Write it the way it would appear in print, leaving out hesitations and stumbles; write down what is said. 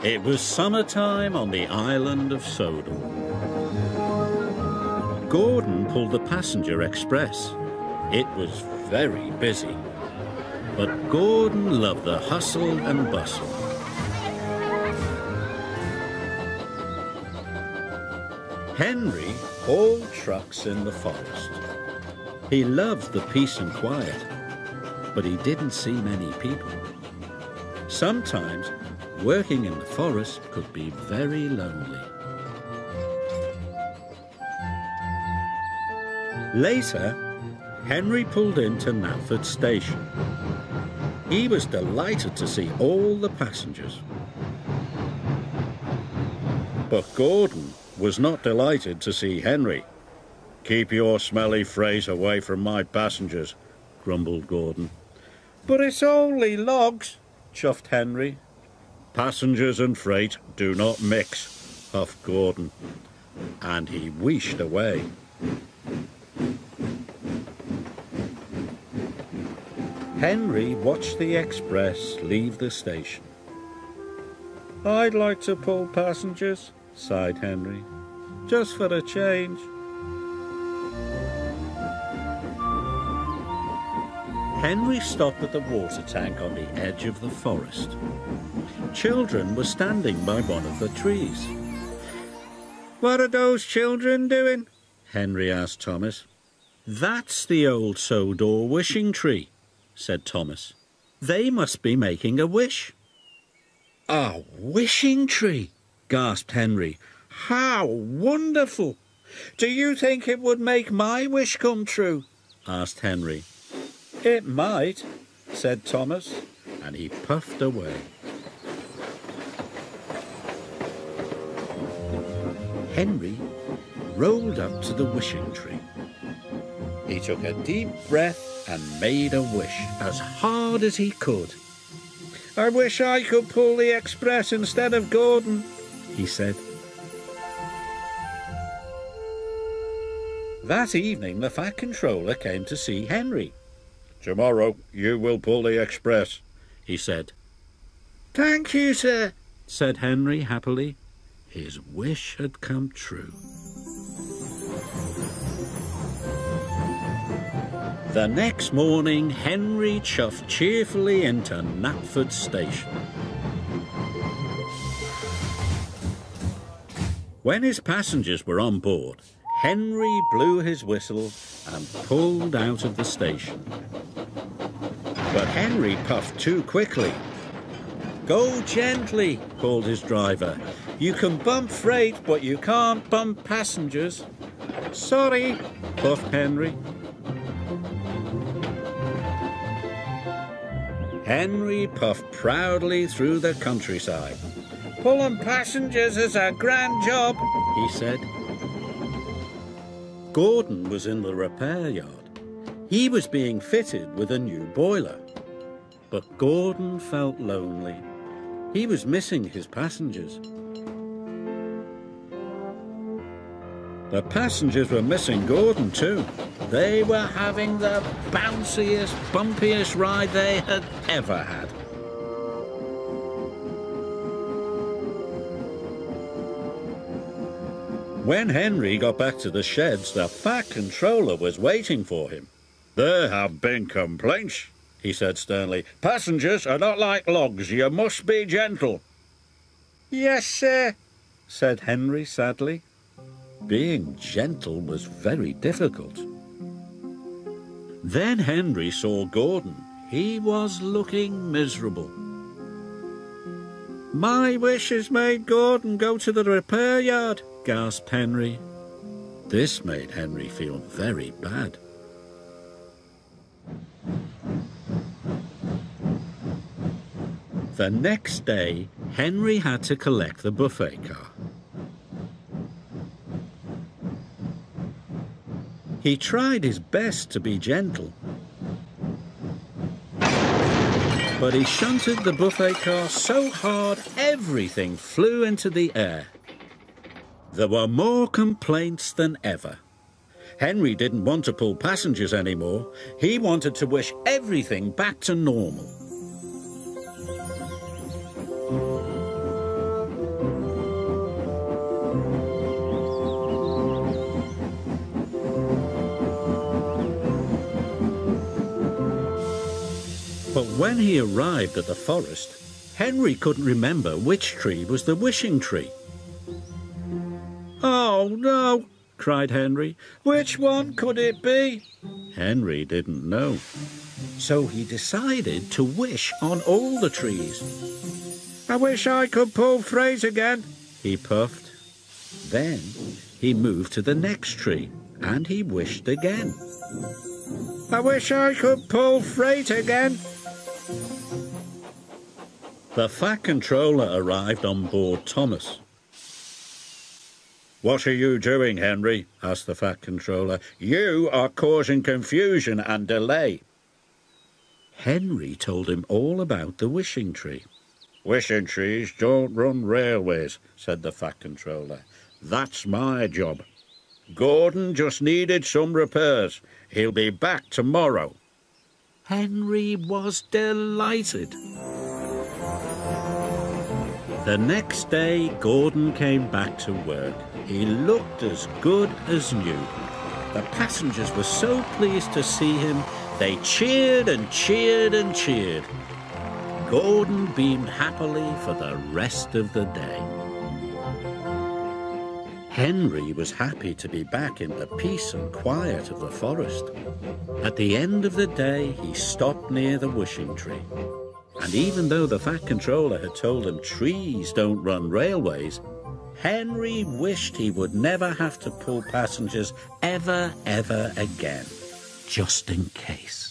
It was summertime on the island of Sodor. Gordon pulled the passenger express. It was very busy, but Gordon loved the hustle and bustle. Henry hauled trucks in the forest. He loved the peace and quiet, but he didn't see many people. Sometimes working in the forest could be very lonely. Later, Henry pulled into Knapford station. He was delighted to see all the passengers. But Gordon was not delighted to see Henry. "Keep your smelly phrase away from my passengers," grumbled Gordon. "But it's only logs," chuffed Henry. "Passengers and freight do not mix," huffed Gordon, and he wheeshed away. Henry watched the express leave the station. "I'd like to pull passengers," sighed Henry, "just for a change." Henry stopped at the water tank on the edge of the forest. Children were standing by one of the trees. "What are those children doing?" Henry asked Thomas. "That's the old Sodor wishing tree," said Thomas. "They must be making a wish." "A wishing tree?" gasped Henry. "How wonderful! Do you think it would make my wish come true?" asked Henry. "It might," said Thomas, and he puffed away. Henry rolled up to the wishing tree. He took a deep breath and made a wish as hard as he could. "I wish I could pull the express instead of Gordon," he said. That evening the Fat Controller came to see Henry. "Tomorrow you will pull the express," he said. "Thank you, sir," said Henry happily. His wish had come true. The next morning, Henry chuffed cheerfully into Knapford station. When his passengers were on board, Henry blew his whistle and pulled out of the station. But Henry puffed too quickly. "Go gently," called his driver. "You can bump freight, but you can't bump passengers." "Sorry," puffed Henry. Henry puffed proudly through the countryside. "Pulling passengers is a grand job," he said. Gordon was in the repair yard. He was being fitted with a new boiler. But Gordon felt lonely. He was missing his passengers. The passengers were missing Gordon too. They were having the bounciest, bumpiest ride they had ever had. When Henry got back to the sheds, the Fat Controller was waiting for him. "There have been complaints," he said sternly. "Passengers are not like logs. You must be gentle." "Yes, sir," said Henry sadly. Being gentle was very difficult. Then Henry saw Gordon. He was looking miserable. "My wish has made Gordon go to the repair yard," gasped Henry. This made Henry feel very bad. The next day, Henry had to collect the buffet car. He tried his best to be gentle, but he shunted the buffet car so hard everything flew into the air. There were more complaints than ever. Henry didn't want to pull passengers anymore. He wanted to wish everything back to normal. But when he arrived at the forest, Henry couldn't remember which tree was the wishing tree. "Oh, no," cried Henry. "Which one could it be?" Henry didn't know. So he decided to wish on all the trees. "I wish I could pull freight again," he puffed. Then he moved to the next tree and he wished again. "I wish I could pull freight again." The Fat Controller arrived on board Thomas. "What are you doing, Henry?" asked the Fat Controller. "You are causing confusion and delay." Henry told him all about the wishing tree. "Wishing trees don't run railways," said the Fat Controller. "That's my job. Gordon just needed some repairs. He'll be back tomorrow." Henry was delighted. The next day, Gordon came back to work. He looked as good as new. The passengers were so pleased to see him, they cheered and cheered and cheered. Gordon beamed happily for the rest of the day. Henry was happy to be back in the peace and quiet of the forest. At the end of the day, he stopped near the wishing tree. And even though the Fat Controller had told him trees don't run railways, Henry wished he would never have to pull passengers ever again, just in case.